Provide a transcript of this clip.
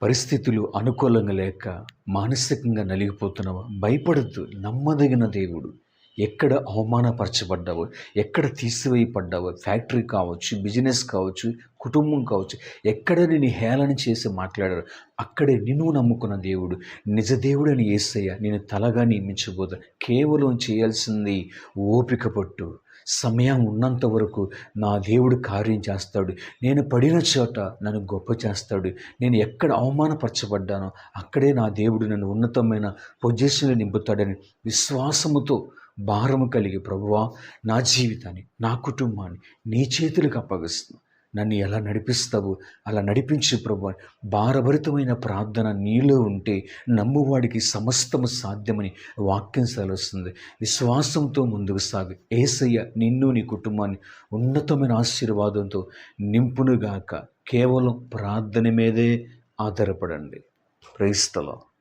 పరిస్థితులు అనుకూలంగా లేక మానసికంగా నలిగిపోతున్నావా? భయపడొద్దు. నమ్మదగిన దేవుడు. ఎక్కడ అవమానపరచబడ్డావో, ఎక్కడ తీసివేయబడ్డావో, ఫ్యాక్టరీ కావచ్చు, బిజినెస్ కావచ్చు, కుటుంబం కావచ్చు, ఎక్కడ నిన్ను హేళన చేసి మాట్లాడారో అక్కడే నిన్ను నమ్ముకున్న దేవుడు, నిజ దేవుడని యేసయ్య నేను తలగా నియమించబోతా. కేవలం చేయాల్సింది ఓపిక పట్టు. సమయం ఉన్నంత వరకు నా దేవుడు కార్యం చేస్తాడు. నేను పడిన చోట నన్ను గొప్ప చేస్తాడు. నేను ఎక్కడ అవమానపరచబడ్డానో అక్కడే నా దేవుడు నన్ను ఉన్నతమైన పొజిషన్లో నింపుతాడని విశ్వాసముతో భారము కలిగి, ప్రభువా నా జీవితాన్ని, నా కుటుంబాన్ని నీ చేతులకు అప్పగిస్తున్నాను, నన్ను ఎలా నడిపిస్తావు అలా నడిపించు ప్రభువా. భారభరితమైన ప్రార్థన నీలో ఉంటే నమ్మువాడికి సమస్తము సాధ్యమని వాక్యం సెలవుస్తుంది. విశ్వాసంతో ముందుకు సాగు. యేసయ్య నిన్ను నీ కుటుంబాన్ని ఉన్నతమైన ఆశీర్వాదంతో నింపునుగాక. కేవలం ప్రార్థన మీదే ఆధారపడండి. Praise the lord.